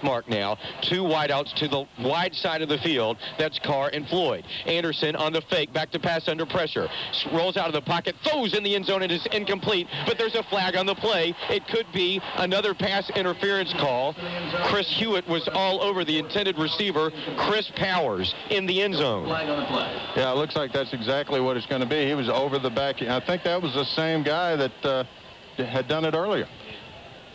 mark now. Two wideouts to the wide side of the field. That's Carr and Floyd. Anderson on the fake, back to pass under pressure. Rolls out of the pocket, throws in the end zone. It is incomplete, but there's a flag on the play. It could be another pass interference call. Chris Hewitt was all over the intended receiver, Chris Powers, in the end zone. Yeah, it looks like that's exactly what it's going to be. He was over the back. I think that was the same guy that had done it earlier.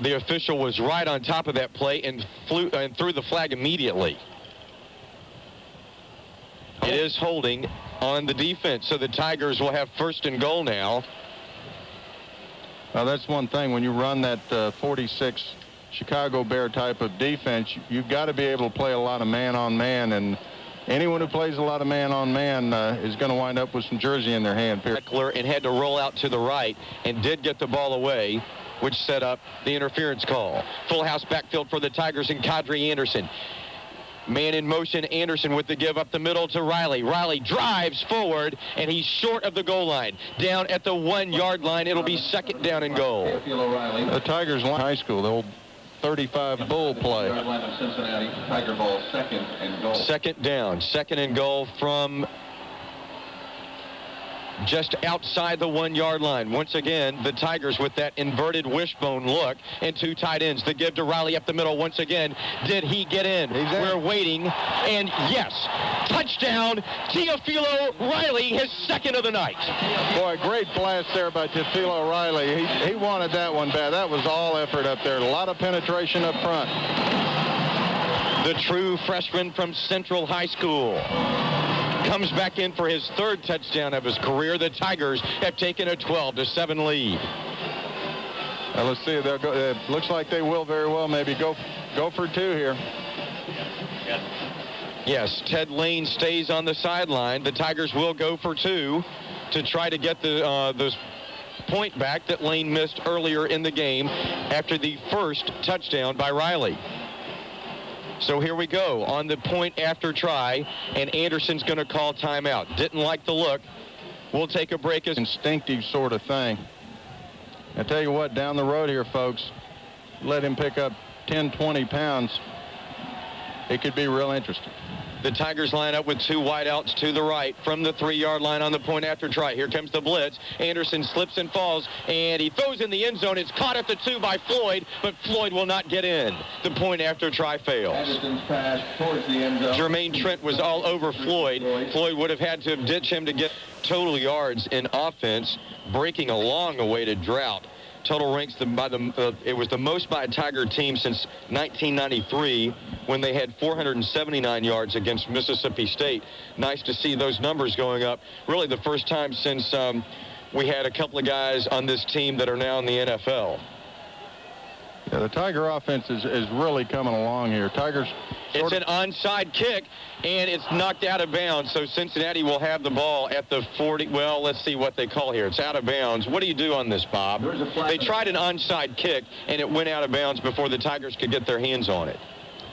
The official was right on top of that play and threw the flag immediately. It is holding on the defense, so the Tigers will have first and goal now. Well, that's one thing. When you run that 46 Chicago Bear type of defense, you've got to be able to play a lot of man-on-man, and anyone who plays a lot of man-on-man is going to wind up with some jersey in their hand. And had to roll out to the right and did get the ball away, which set up the interference call. Full house backfield for the Tigers and Kadri Anderson. Man in motion, Anderson with the give up the middle to Riley. Riley drives forward, and he's short of the goal line. Down at the 1 yard line, it'll be second down and goal. The Tigers high school, the old 35 bull play. Cincinnati, Tiger ball, second and goal. Second down, second and goal from just outside the 1 yard line. Once again, the Tigers with that inverted wishbone look, and two tight ends. The give to Riley up the middle once again. Did he get in? We're waiting, and yes, touchdown, Teofilo Riley, his second of the night. Boy, great blast there by Teofilo Riley. He wanted that one bad. That was all effort up there. A lot of penetration up front. The true freshman from Central High School comes back in for his third touchdown of his career. The Tigers have taken a 12-7 lead. Now let's see. They'll go. It looks like they will very well maybe go for two here. Yes, Ted Lane stays on the sideline. The Tigers will go for two to try to get the point back that Lane missed earlier in the game after the first touchdown by Riley. So here we go on the point after try, and Anderson's going to call timeout. Didn't like the look. We'll take a break. Instinctive sort of thing. I tell you what, down the road here, folks, let him pick up 10, 20 pounds. It could be real interesting. The Tigers line up with two wideouts to the right from the 3 yard line on the point after try. Here comes the blitz. Anderson slips and falls, and he throws in the end zone. It's caught at the 2 by Floyd, but Floyd will not get in. The point after try fails. Anderson's pass towards the end zone. Jermaine Trent was all over Floyd. Floyd would have had to ditch him to get total yards in offense, breaking a long-awaited drought. Total ranks it was the most by a Tiger team since 1993 when they had 479 yards against Mississippi State. Nice to see those numbers going up. Really the first time since we had a couple of guys on this team that are now in the NFL. Yeah, the Tiger offense is really coming along here. Tigers. It's an onside kick, and it's knocked out of bounds, so Cincinnati will have the ball at the 40. Well, let's see what they call here. It's out of bounds. What do you do on this, Bob? They tried an onside kick, and it went out of bounds before the Tigers could get their hands on it.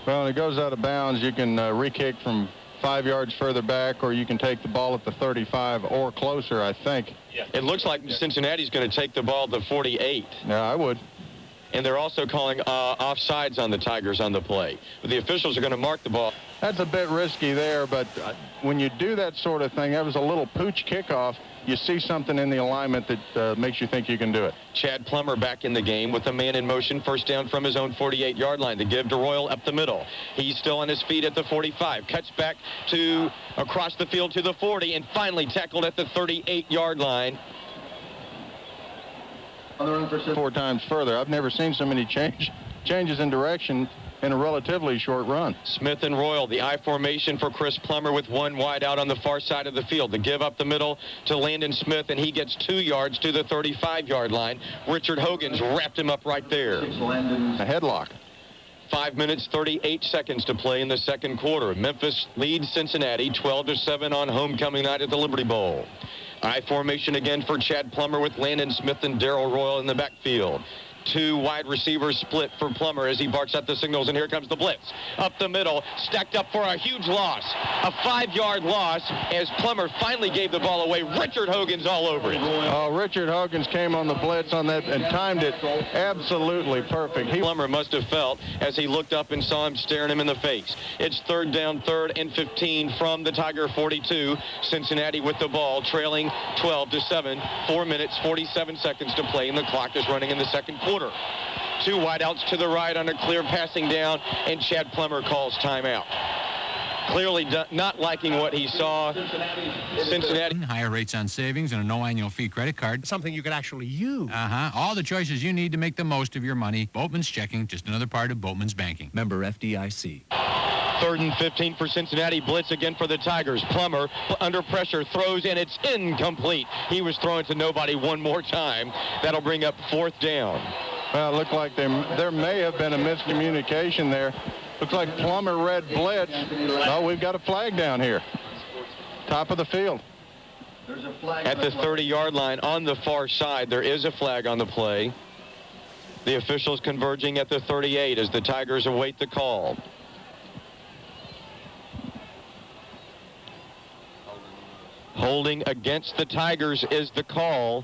Well, when it goes out of bounds, you can re-kick from 5 yards further back, or you can take the ball at the 35 or closer, I think. Yeah. It looks like Cincinnati's going to take the ball at the 48. Yeah, I would. And they're also calling offsides on the Tigers on the play. But the officials are going to mark the ball. That's a bit risky there, but when you do that sort of thing, that was a little pooch kickoff. You see something in the alignment that makes you think you can do it. Chad Plummer back in the game with a man in motion, first down from his own 48-yard line. The give to Royal up the middle. He's still on his feet at the 45. Cuts back to across the field to the 40, and finally tackled at the 38-yard line. 4 times further. I've never seen so many changes in direction in a relatively short run. Smith and Royal, the I formation for Chris Plummer with one wide out on the far side of the field. The give up the middle to Landon Smith, and he gets 2 yards to the 35-yard line. Richard Hogan's wrapped him up right there. A headlock. 5 minutes, 38 seconds to play in the second quarter. Memphis leads Cincinnati 12-7 on homecoming night at the Liberty Bowl. I formation again for Chad Plummer with Landon Smith and Darrell Royal in the backfield. Two wide receivers split for Plummer as he barks out the signals, and here comes the blitz. Up the middle, stacked up for a huge loss. A 5-yard loss as Plummer finally gave the ball away. Richard Hogan's all over it. Oh, Richard Hogan's came on the blitz on that and timed it absolutely perfect. Plummer must have felt as he looked up and saw him staring him in the face. It's 3rd down, 3rd and 15 from the Tiger 42. Cincinnati with the ball, trailing 12-7. 4 minutes, 47 seconds to play, and the clock is running in the second quarter. Two wideouts to the right on a clear passing down, and Chad Plummer calls timeout. Clearly not liking what he saw. Cincinnati. Higher rates on savings and a no annual fee credit card. Something you could actually use. All the choices you need to make the most of your money. Boatman's Checking, just another part of Boatman's Banking. Member FDIC. 3rd and 15 for Cincinnati. Blitz again for the Tigers. Plummer under pressure throws, and it's incomplete. He was throwing to nobody one more time. That'll bring up 4th down. Well, it looked like there may have been a miscommunication there. Looks like Plummer read blitz. Oh, we've got a flag down here. Top of the field. At the 30-yard line on the far side, there is a flag on the play. The officials converging at the 38 as the Tigers await the call. Holding against the Tigers is the call.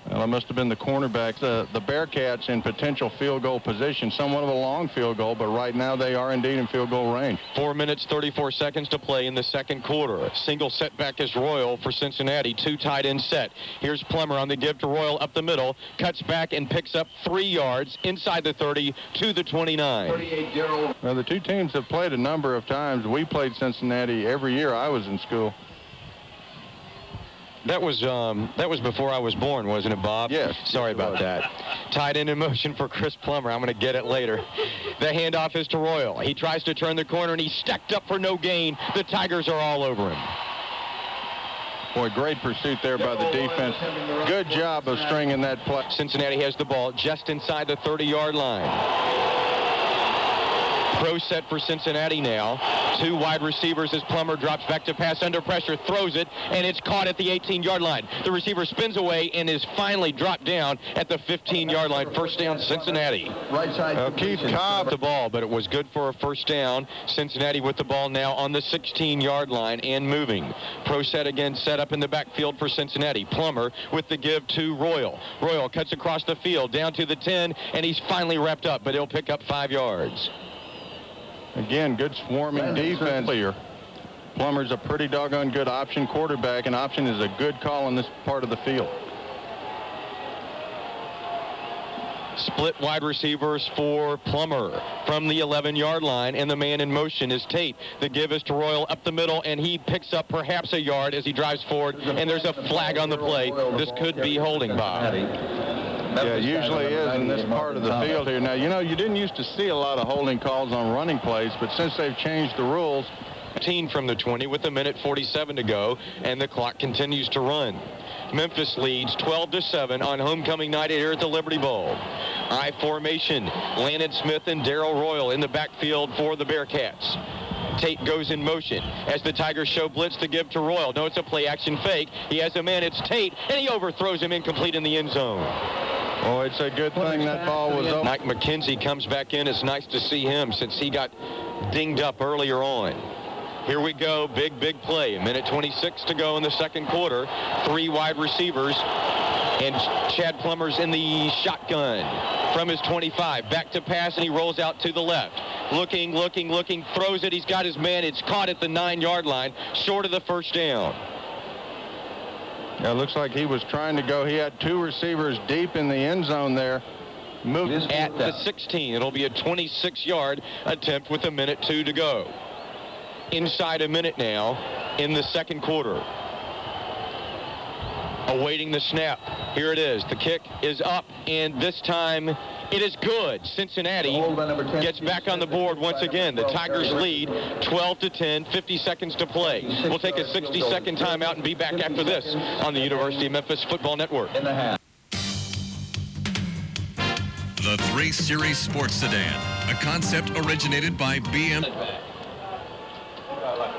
Well, it must have been the cornerbacks, the Bearcats in potential field goal position, somewhat of a long field goal, but right now they are indeed in field goal range. 4 minutes, 34 seconds to play in the second quarter. A single setback is Royal for Cincinnati. Two tight end set. Here's Plummer on the give to Royal up the middle, cuts back and picks up 3 yards inside the 30 to the 29. Well, the two teams have played a number of times. We played Cincinnati every year I was in school. That was before I was born, wasn't it, Bob? Yes. Sorry about that. Tied in motion for Chris Plummer. I'm going to get it later. The handoff is to Royal. He tries to turn the corner, and he's stacked up for no gain. The Tigers are all over him. Boy, great pursuit there by the defense. Good job of stringing that play. Cincinnati has the ball just inside the 30-yard line. Pro set for Cincinnati now. Two wide receivers as Plummer drops back to pass under pressure, throws it, and it's caught at the 18-yard line. The receiver spins away and is finally dropped down at the 15-yard line. First down, Cincinnati. Right side. Keith Cobb the ball, but it was good for a first down. Cincinnati with the ball now on the 16-yard line and moving. Pro set again, set up in the backfield for Cincinnati. Plummer with the give to Royal. Royal cuts across the field down to the 10, and he's finally wrapped up, but he'll pick up 5 yards. Again, good swarming defense here. Plummer's a pretty doggone good option quarterback, and option is a good call in this part of the field. Split wide receivers for Plummer from the 11-yard line, and the man in motion is Tate. The give is to Royal up the middle, and he picks up perhaps a yard as he drives forward, and there's a flag on the play. This could be holding, Bob. Yeah, it usually is in this part of the field here. Now, you know, you didn't used to see a lot of holding calls on running plays, but since they've changed the rules. 15 from the 20 with 1:47 to go, and the clock continues to run. Memphis leads 12-7 on homecoming night here at the Liberty Bowl. I formation, Landon Smith and Darrell Royal in the backfield for the Bearcats. Tate goes in motion as the Tigers show blitz to give to Royal. No, it's a play-action fake. He has a man. It's Tate, and he overthrows him incomplete in the end zone. Oh, it's a good thing that ball was over. Mike McKenzie comes back in. It's nice to see him since he got dinged up earlier on. Here we go. Big play. 1:26 to go in the second quarter. 3 wide receivers. And Chad Plummer's in the shotgun from his 25. Back to pass, and he rolls out to the left. Looking, throws it. He's got his man. It's caught at the 9-yard line, short of the first down. Yeah, it looks like he was trying to go. He had 2 receivers deep in the end zone there. Moved at the 16. It'll be a 26-yard attempt with 1:02 to go. Inside a minute now in the second quarter. Awaiting the snap. Here it is. The kick is up, and this time it is good. Cincinnati gets back on the board once again. The Tigers lead 12-10, 50 seconds to play. We'll take a 60-second timeout and be back after this on the University of Memphis Football Network. The 3 Series Sports Sedan, a concept originated by BM.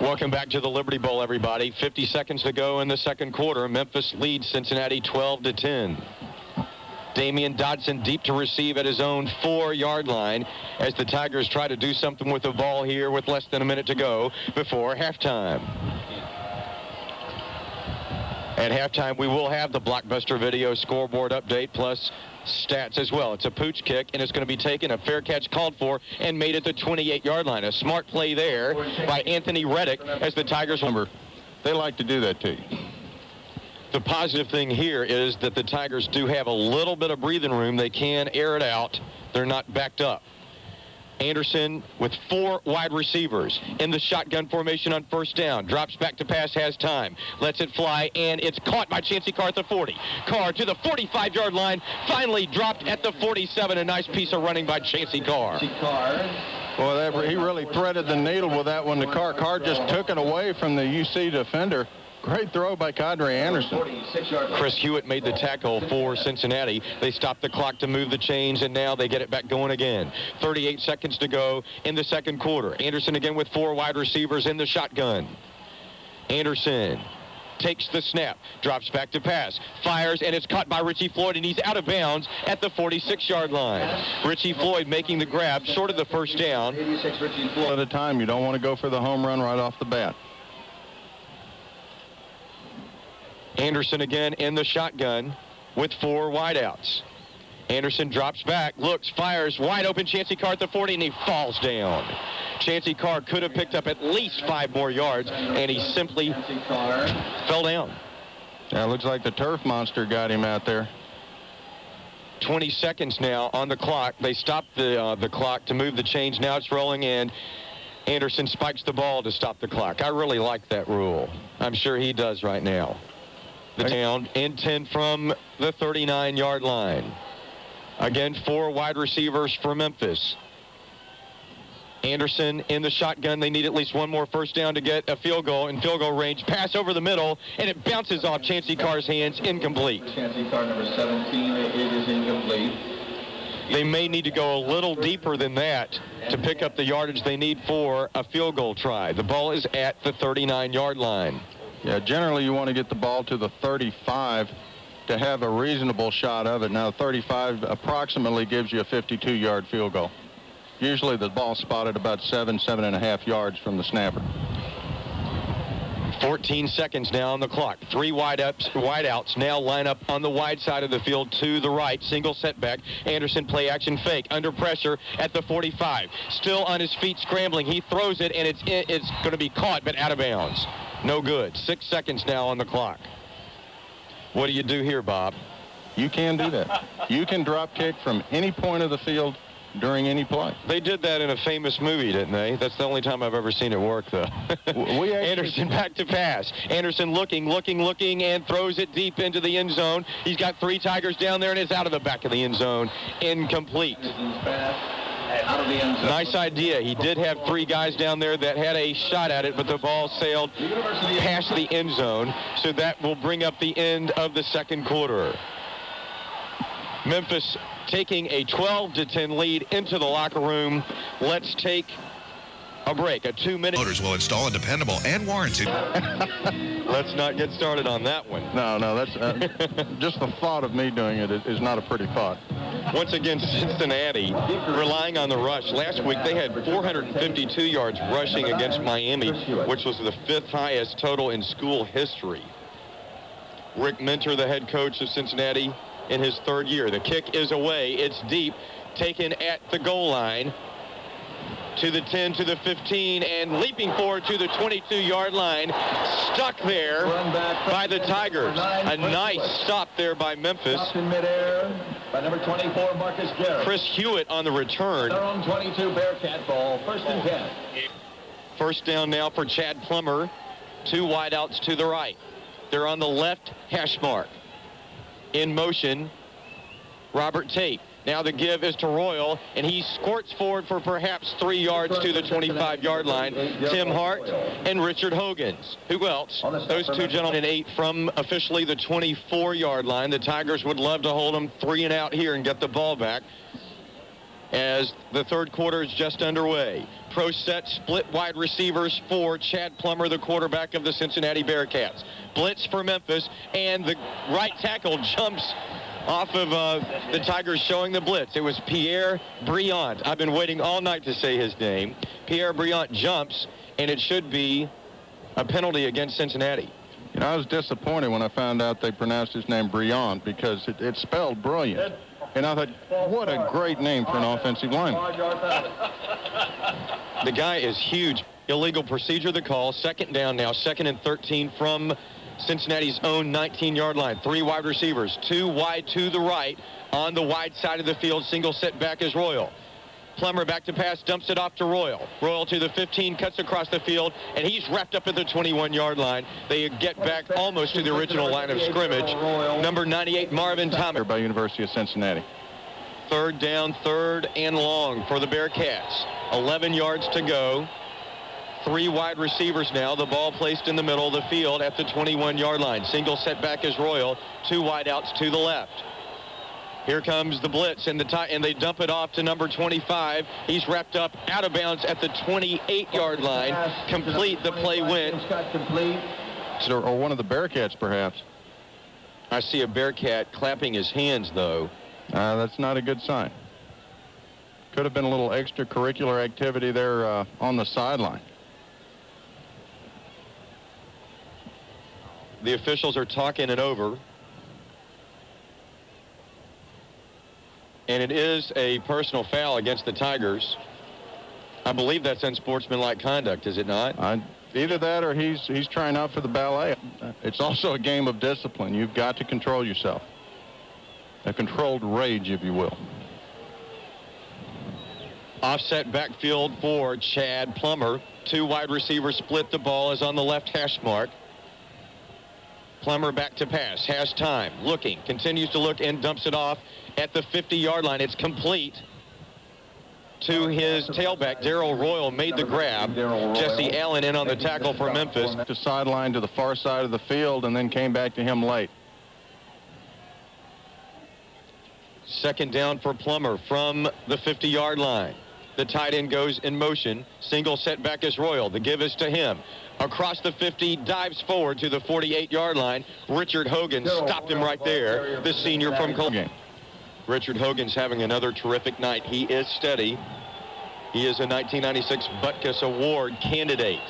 Welcome back to the Liberty Bowl, everybody. 50 seconds to go in the second quarter. Memphis leads Cincinnati 12-10. Damian Dodson deep to receive at his own 4-yard line as the Tigers try to do something with the ball here with less than a minute to go before halftime. At halftime, we will have the Blockbuster Video scoreboard update plus stats as well. It's a pooch kick, and it's going to be taken. A fair catch called for and made at the 28-yard line. A smart play there by Anthony Reddick as the Tigers. They like to do that to you. The positive thing here is that the Tigers do have a little bit of breathing room. They can air it out. They're not backed up. Anderson with 4 wide receivers in the shotgun formation on first down. Drops back to pass, has time. Lets it fly, and it's caught by Chancey Carr at the 40. Carr to the 45-yard line. Finally dropped at the 47. A nice piece of running by Chancey Carr. Well, he really threaded the needle with that one to Carr. Carr just took it away from the UC defender. Great throw by Kadre Anderson. Chris Hewitt made the tackle for Cincinnati. They stopped the clock to move the chains, and now they get it back going again. 38 seconds to go in the second quarter. Anderson again with 4 wide receivers in the shotgun. Anderson takes the snap, drops back to pass, fires, and it's caught by Richie Floyd, and he's out of bounds at the 46-yard line. Richie Floyd making the grab short of the first down. At a time, you don't want to go for the home run right off the bat. Anderson again in the shotgun with 4 wideouts. Anderson drops back, looks, fires, wide open Chancey Carr at the 40, and he falls down. Chancey Carr could have picked up at least 5 more yards, and he simply fell down. Yeah, looks like the turf monster got him out there. 20 seconds now on the clock. They stopped the clock to move the chains. Now it's rolling, and Anderson spikes the ball to stop the clock. I really like that rule. I'm sure he does right now. The down and 10 from the 39-yard line. Again, 4 wide receivers for Memphis. Anderson in the shotgun. They need at least 1 more first down to get a field goal in field goal range. Pass over the middle, and it bounces off Chancey Carr's hands. Incomplete. Chancey Carr, number 17, it is incomplete. They may need to go a little deeper than that to pick up the yardage they need for a field goal try. The ball is at the 39-yard line. Yeah, generally you want to get the ball to the 35 to have a reasonable shot of it. Now, 35 approximately gives you a 52-yard field goal. Usually the ball's spotted about 7.5 yards from the snapper. 14 seconds now on the clock. 3 wideouts now line up on the wide side of the field to the right. Single setback. Anderson play action fake. Under pressure at the 45. Still on his feet scrambling. He throws it, and it's going to be caught, but out of bounds. No good. 6 seconds now on the clock. What do you do here, Bob? You can do that. You can drop kick from any point of the field during any play. They did that in a famous movie, didn't they? That's the only time I've ever seen it work, though. Anderson back to pass. Anderson looking, and throws it deep into the end zone. He's got 3 Tigers down there, and it's out of the back of the end zone. Incomplete. Nice idea. He did have 3 guys down there that had a shot at it, but the ball sailed past the end zone, so that will bring up the end of the second quarter. Memphis taking a 12-10 lead into the locker room. Let's take a break. A 2-minute. Motors will install a dependable and warranty. Let's not get started on that one. No, that's just the thought of me doing it is not a pretty thought. Once again, Cincinnati relying on the rush. Last week they had 452 yards rushing against Miami, which was the 5th highest total in school history. Rick Minter, the head coach of Cincinnati, in his 3rd year. The kick is away. It's deep, taken at the goal line. To the 10, to the 15, and leaping forward to the 22-yard line. Stuck there by the Tigers. A nice stop there by Memphis. In midair by number 24, Marcus Garrett. Chris Hewitt on the return. Their own 22 Bearcat ball, 1st and 10. First down now for Chad Plummer. 2 wideouts to the right. They're on the left hash mark. In motion, Robert Tate. Now the give is to Royal, and he squirts forward for perhaps 3 yards to the 25-yard line. Tim Hart and Richard Hogans. Who else? Those 2 gentlemen 8 from officially the 24-yard line. The Tigers would love to hold them 3 and out here and get the ball back. as the third quarter is just underway. Pro set split wide receivers for Chad Plummer, the quarterback of the Cincinnati Bearcats. Blitz for Memphis, and the right tackle jumps off of the Tigers showing the blitz. It was Pierre Briant. I've been waiting all night to say his name. Pierre Briant jumps, and it should be a penalty against Cincinnati. You know, I was disappointed when I found out they pronounced his name Briant because it's spelled brilliant. And I thought, what a great name for an offensive lineman. The guy is huge. Illegal procedure, the call. Second down now, 2nd and 13 from Cincinnati's own 19-yard line. 3 wide receivers, 2 wide to the right. On the wide side of the field, single set back is Royal. Plummer back to pass, dumps it off to Royal. Royal to the 15, cuts across the field, and he's wrapped up at the 21-yard line. They get back almost to the original line of scrimmage. Number 98, Marvin Thomas. By University of Cincinnati. Third down, 3rd and long for the Bearcats. 11 yards to go. 3 wide receivers now. The ball placed in the middle of the field at the 21-yard line. Single setback is Royal. 2 wide outs to the left. Here comes the blitz, and they dump it off to number 25. He's wrapped up out of bounds at the 28-yard line. Complete. The play went. Or one of the Bearcats, perhaps. I see a Bearcat clapping his hands, though. That's not a good sign. Could have been a little extracurricular activity there on the sideline. The officials are talking it over. And it is a personal foul against the Tigers. I believe that's unsportsmanlike conduct, is it not? Either that or he's trying out for the ballet. It's also a game of discipline. You've got to control yourself. A controlled rage, if you will. Offset backfield for Chad Plummer. 2 wide receivers split. The ball is on the left hash mark. Plummer back to pass, has time, looking, continues to look, and dumps it off at the 50-yard line. It's complete to his tailback. Darrell Royal made the grab. Jesse Allen in on the tackle for Memphis. To sideline to the far side of the field and then came back to him late. Second down for Plummer from the 50-yard line. The tight end goes in motion. Single setback is Royal. The give is to him. Across the 50, dives forward to the 48-yard line. Richard Hogan stopped him right there, the senior from Colgate. Richard Hogan's having another terrific night. He is steady. He is a 1996 Butkus Award candidate.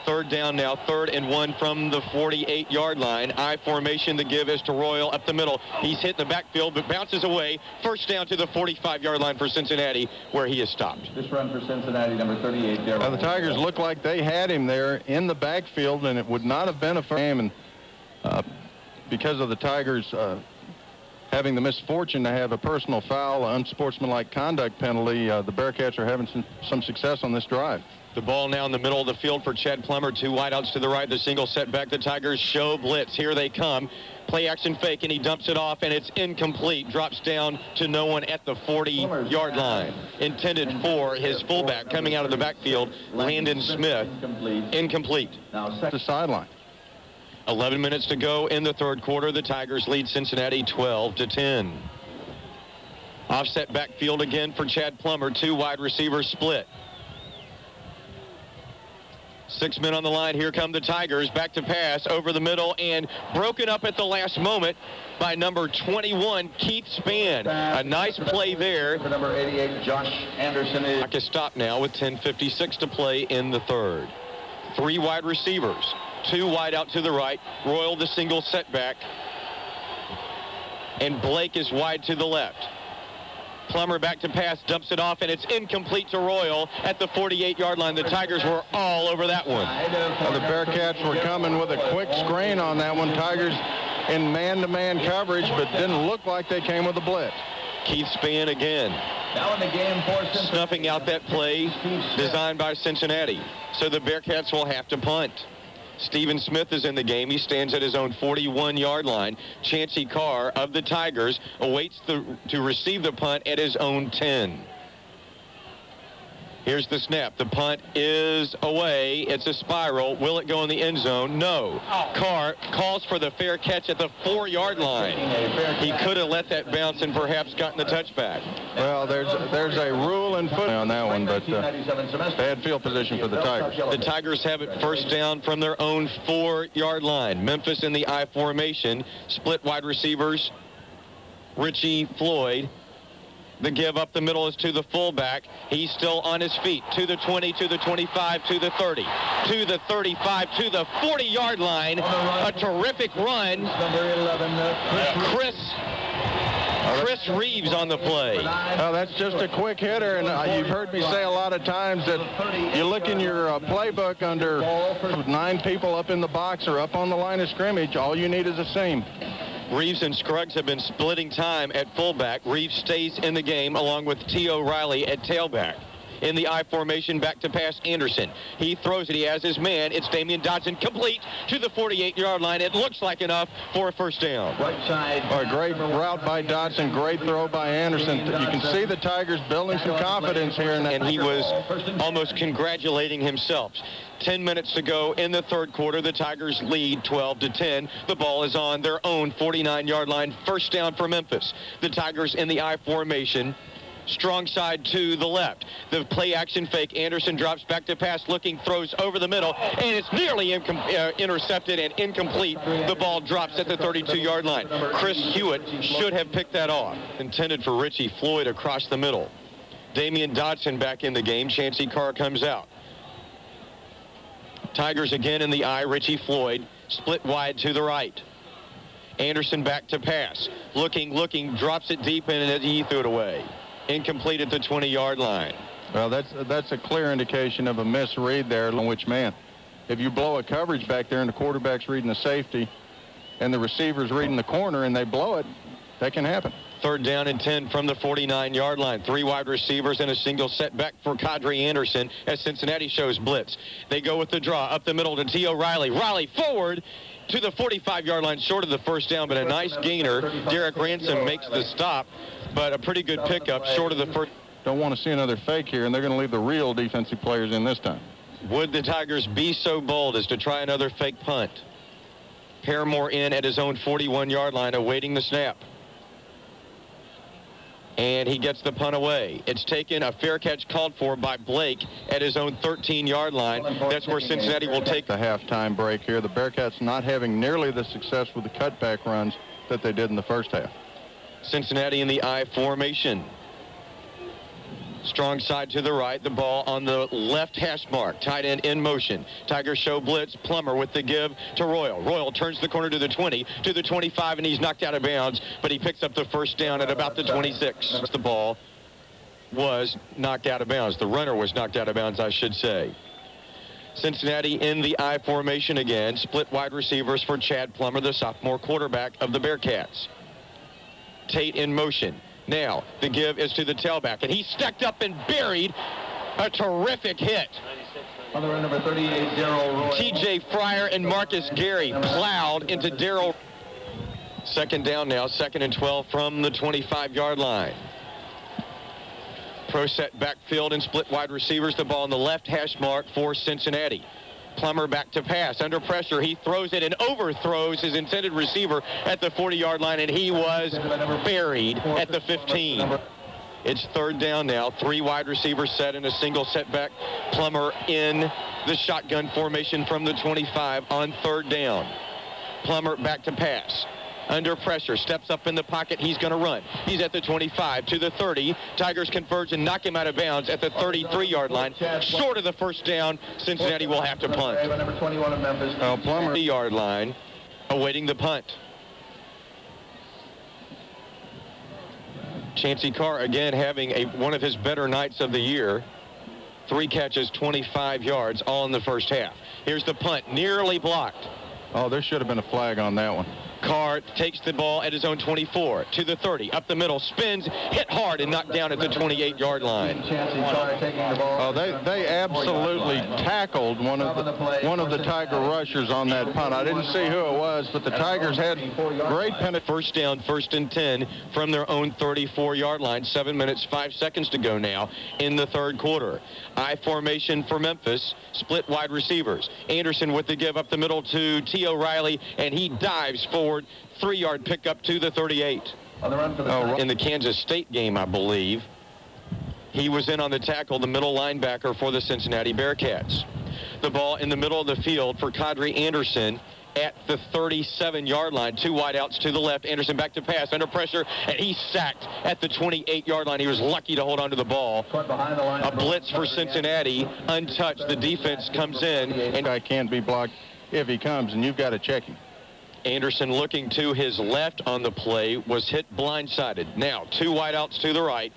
Third down now, 3rd and 1 from the 48-yard line. I formation, the give is to Royal up the middle. He's hit the backfield, but bounces away. First down to the 45-yard line for Cincinnati, where he is stopped. This run for Cincinnati, number 38, Darrell. Now, the Tigers looked like they had him there in the backfield, and it would not have been a fair game. And because of the Tigers having the misfortune to have a personal foul, unsportsmanlike conduct penalty, the Bearcats are having some success on this drive. The ball now in the middle of the field for Chad Plummer. 2 wideouts to the right. The single setback. The Tigers show blitz. Here they come. Play action fake, and he dumps it off, and it's incomplete. Drops down to no one at the 40-yard line. Intended for his fullback coming out of the backfield, Landon Smith. Incomplete. Now set the sideline. 11 minutes to go in the third quarter. The Tigers lead Cincinnati 12-10. Offset backfield again for Chad Plummer. 2 wide receivers split. 6 men on the line. Here come the Tigers. Back to pass over the middle and broken up at the last moment by number 21, Keith Spann. A nice play there. For number 88, Josh Anderson. Clock is stopped now with 10:56 to play in the third. 3 wide receivers. 2 wide out to the right. Royal the single setback. And Blake is wide to the left. Plummer back to pass, dumps it off, and it's incomplete to Royal at the 48-yard line. The Tigers were all over that one. Well, the Bearcats were coming with a quick screen on that one. Tigers in man-to-man coverage, but didn't look like they came with a blitz. Keith Spann again. Now in the game for snuffing out that play designed by Cincinnati. So the Bearcats will have to punt. Stephen Smith is in the game. He stands at his own 41-yard line. Chancey Carr of the Tigers awaits to receive the punt at his own 10. Here's the snap. The punt is away. It's a spiral. Will it go in the end zone? No. Carr calls for the fair catch at the 4-yard line. He could have let that bounce and perhaps gotten the touchback. Well, there's a rule in football on that one, but bad field position for the Tigers. The Tigers have it first down from their own 4-yard line. Memphis in the I formation. Split wide receivers. Richie Floyd. The give up the middle is to the fullback. He's still on his feet. To the 20, to the 25, to the 30, to the 35, to the 40-yard line. A terrific run. Number 11, Chris Reeves on the play. Well, that's just a quick hitter, and you've heard me say a lot of times that you look in your playbook under 9 people up in the box or up on the line of scrimmage. All you need is a seam. Reeves and Scruggs have been splitting time at fullback. Reeves stays in the game along with T.O. Riley at tailback. In the I formation, back to pass Anderson. He throws it. He has his man. It's Damian Dodson, complete to the 48-yard line. It looks like enough for a first down. right side. A great route by Dodson, great throw by Anderson. You can see the Tigers building some confidence here. And he was almost congratulating himself. 10 minutes to go in the third quarter. The Tigers lead 12-10. The ball is on their own 49-yard line. First down for Memphis. The Tigers in the I formation. Strong side to the left. The play action fake. Anderson drops back to pass, looking, throws over the middle, and it's nearly intercepted and incomplete. The ball drops at the 32-yard line. Chris Hewitt should have picked that off. Intended for Richie Floyd across the middle. Damian Dodson back in the game. Chancey Carr comes out. Tigers again in the I. Richie Floyd split wide to the right. Anderson back to pass. Looking, drops it deep, and he threw it away. Incomplete at the 20-yard line. Well, that's a clear indication of a misread there on which man. If you blow a coverage back there and the quarterback's reading the safety and the receiver's reading the corner and they blow it, that can happen. Third down and 10 from the 49-yard line. 3 wide receivers and a single setback for Kadri Anderson as Cincinnati shows blitz. They go with the draw up the middle to T.O. Riley. Riley forward to the 45-yard line, short of the first down, but a nice gainer. Derek Ransom makes the stop, but a pretty good pickup short of the first. Don't want to see another fake here, and they're going to leave the real defensive players in this time. Would the Tigers be so bold as to try another fake punt? Paramore in at his own 41-yard line, awaiting the snap. And he gets the punt away. It's taken, a fair catch called for by Blake at his own 13-yard line. That's where Cincinnati will take the halftime break here. The Bearcats not having nearly the success with the cutback runs that they did in the first half. Cincinnati in the I formation. Strong side to the right. The ball on the left hash mark. Tight end in motion. Tigers show blitz. Plummer with the give to Royal. Royal turns the corner to the 20, to the 25, and he's knocked out of bounds, but he picks up the first down at about the 26. The ball was knocked out of bounds. The runner was knocked out of bounds, I should say. Cincinnati in the I formation again. Split wide receivers for Chad Plummer, the sophomore quarterback of the Bearcats. Tate in motion. Now, the give is to the tailback, and he's stacked up and buried. A terrific hit. On the run, number 38, Darryl Roy. T.J. Fryer and Marcus Gary plowed into Darryl. Second down now, 2nd and 12 from the 25-yard line. Pro set backfield and split wide receivers. The ball on the left hash mark for Cincinnati. Plummer back to pass. Under pressure, he throws it and overthrows his intended receiver at the 40-yard line, and he was buried at the 15. It's third down now. 3 wide receivers set in a single setback. Plummer in the shotgun formation from the 25 on third down. Plummer back to pass. Under pressure, steps up in the pocket. He's going to run. He's at the 25 to the 30. Tigers converge and knock him out of bounds at the 33-yard line. Short of the first down, Cincinnati will have to punt. Number 21 of Memphis. Plummer, the yard line, awaiting the punt. Chancey Carr again having one of his better nights of the year. 3 catches, 25 yards, all in the first half. Here's the punt, nearly blocked. Oh, there should have been a flag on that one. Carr takes the ball at his own 24 to the 30, up the middle, spins, hit hard, and knocked down at the 28-yard line. Oh, they absolutely tackled one of the Tiger rushers on that punt. I didn't see who it was, but the Tigers had great penetration. First down, 1st and 10 from their own 34-yard line. 7 minutes, 5 seconds to go now in the third quarter. I formation for Memphis, split wide receivers. Anderson with the give up the middle to T. O'Reilly, and he dives forward, 3-yard pickup to the 38. In the Kansas State game, I believe, he was in on the tackle, the middle linebacker for the Cincinnati Bearcats. The ball in the middle of the field for Kadri Anderson at the 37-yard line. 2 wideouts to the left. Anderson back to pass under pressure, and he's sacked at the 28-yard line. He was lucky to hold on to the ball. A blitz for Cincinnati, untouched. The defense comes in, and I can't be blocked if he comes, and you've got to check him. Anderson looking to his left on the play was hit blindsided. Now 2 wideouts to the right.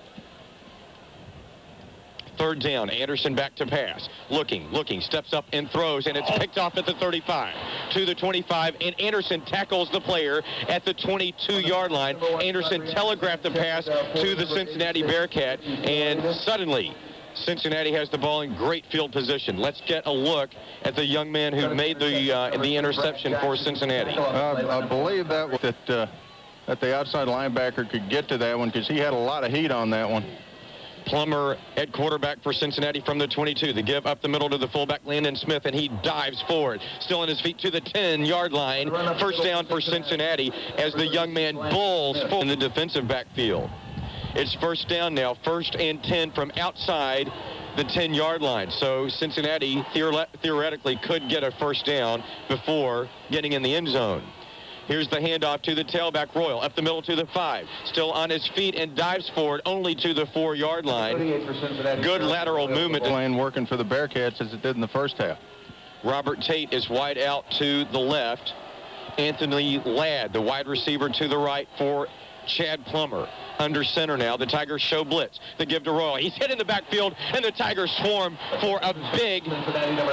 3rd down, Anderson back to pass. Looking, steps up and throws, and it's picked off at the 35 to the 25, and Anderson tackles the player at the 22-yard line. Anderson telegraphed the pass to the Cincinnati Bearcat, and suddenly Cincinnati has the ball in great field position. Let's get a look at the young man who made the interception for Cincinnati. I believe that the outside linebacker could get to that one because he had a lot of heat on that one. Plummer at quarterback for Cincinnati from the 22. The give up the middle to the fullback, Landon Smith, and he dives forward. Still on his feet to the 10-yard line. First down for Cincinnati as the young man bulls full in the defensive backfield. It's first down now, 1st and 10 from outside the 10-yard line. So Cincinnati theoretically could get a first down before getting in the end zone. Here's the handoff to the tailback, Royal, up the middle to the 5. Still on his feet and dives forward only to the 4-yard line. Good lateral movement. Playing working for the Bearcats as it did in the first half. Robert Tate is wide out to the left. Anthony Ladd, the wide receiver, to the right for Chad Plummer. Under center now. The Tigers show blitz. The give to Royal. He's hit in the backfield, and the Tigers swarm for a big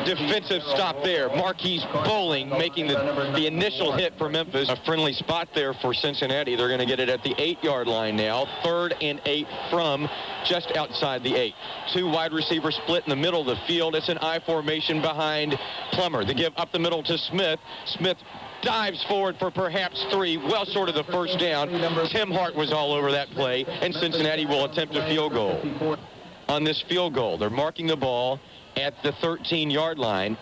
defensive stop there. Marquise Bowling making the initial hit for Memphis. A friendly spot there for Cincinnati. They're going to get it at the 8-yard line now. 3rd and 8 from just outside the 8. 2 wide receivers split in the middle of the field. It's an I formation behind Plummer. The give up the middle to Smith. Smith dives forward for perhaps 3, well short of the first down. Tim Hart was all over that play, and Cincinnati will attempt a field goal. On this field goal, they're marking the ball at the 13-yard line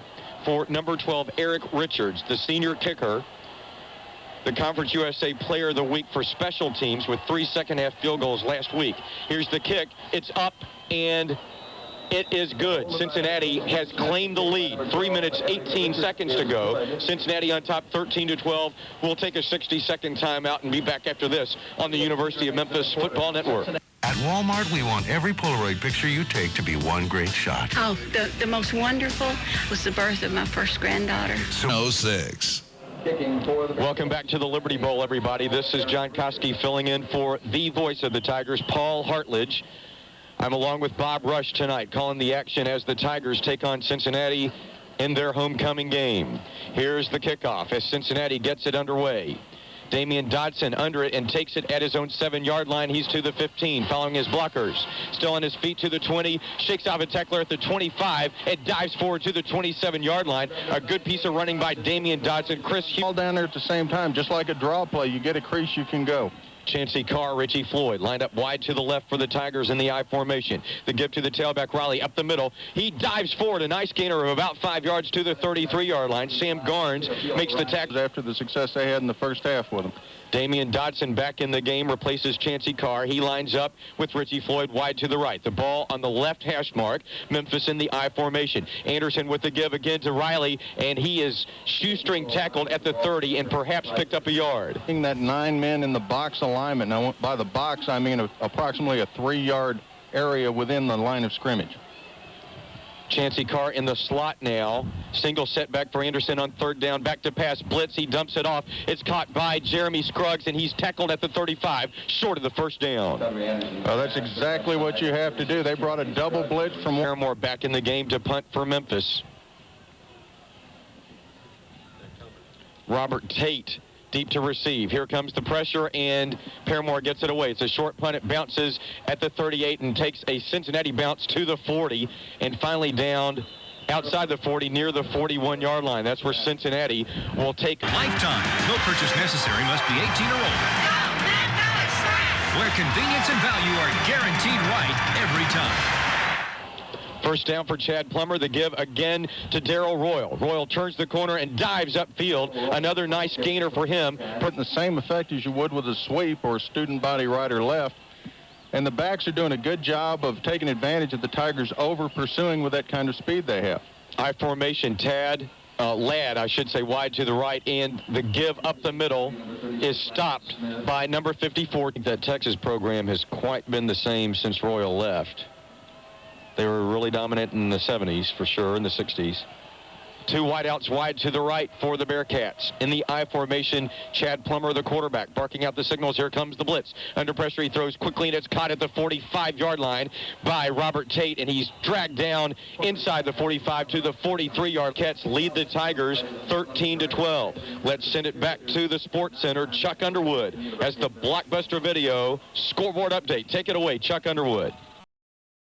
for number 12, Eric Richards, the senior kicker, the Conference USA Player of the Week for special teams with 3 second-half field goals last week. Here's the kick. It's up, and it is good. Cincinnati has claimed the lead. 3 minutes, 18 seconds to go. Cincinnati on top, 13-12. We'll take a 60-second timeout and be back after this on the University of Memphis Football Network. At Walmart, we want every Polaroid picture you take to be one great shot. Oh, the most wonderful was the birth of my first granddaughter. 06. Welcome back to the Liberty Bowl, everybody. This is John Koski filling in for the voice of the Tigers, Paul Hartledge. I'm along with Bob Rush tonight, calling the action as the Tigers take on Cincinnati in their homecoming game. Here's the kickoff as Cincinnati gets it underway. Damian Dodson under it and takes it at his own 7-yard line. He's to the 15, following his blockers. Still on his feet to the 20, shakes out a tackler at the 25, and dives forward to the 27-yard line. A good piece of running by Damian Dodson. Chris Hughes all down there at the same time, just like a draw play. You get a crease, you can go. Chancey Carr, Richie Floyd lined up wide to the left for the Tigers in the I formation. The give to the tailback, Riley, up the middle. He dives forward, a nice gainer of about 5 yards to the 33-yard line. Sam Garnes makes the tackle. After the success they had in the first half with him. Damian Dodson back in the game, replaces Chancey Carr. He lines up with Richie Floyd wide to the right. The ball on the left hash mark. Memphis in the I formation. Anderson with the give again to Riley, and he is shoestring tackled at the 30 and perhaps picked up a yard. That 9 men in the box alignment. Now, by the box, I mean approximately a 3-yard area within the line of scrimmage. Chancey Carr in the slot now. Single setback for Anderson on 3rd down. Back to pass. Blitz. He dumps it off. It's caught by Jeremy Scruggs, and he's tackled at the 35, short of the first down. Oh, that's exactly what you have to do. They brought a double blitz from Paramore back in the game to punt for Memphis. Robert Tate deep to receive. Here comes the pressure, and Paramore gets it away. It's a short punt. It bounces at the 38 and takes a Cincinnati bounce to the 40, and finally down outside the 40 near the 41-yard line. That's where Cincinnati will take. Lifetime. No purchase necessary. Must be 18 or older. Where convenience and value are guaranteed right every time. First down for Chad Plummer. The give again to Darrell Royal. Royal turns the corner and dives upfield. Another nice gainer for him. Putting the same effect as you would with a sweep or a student body right or left. And the backs are doing a good job of taking advantage of the Tigers over pursuing with that kind of speed they have. I formation, Ladd, I should say, wide to the right, and the give up the middle is stopped by number 54. That Texas program has quite been the same since Royal left. They were really dominant in the 70s, for sure, in the 60s. Two wideouts wide to the right for the Bearcats. In the I formation, Chad Plummer, the quarterback, barking out the signals. Here comes the blitz. Under pressure, he throws quickly, and it's caught at the 45-yard line by Robert Tate, and he's dragged down inside the 45 to the 43-yard. Cats lead the Tigers 13-12. Let's send it back to the Sports Center. Chuck Underwood has the blockbuster video scoreboard update. Take it away, Chuck Underwood.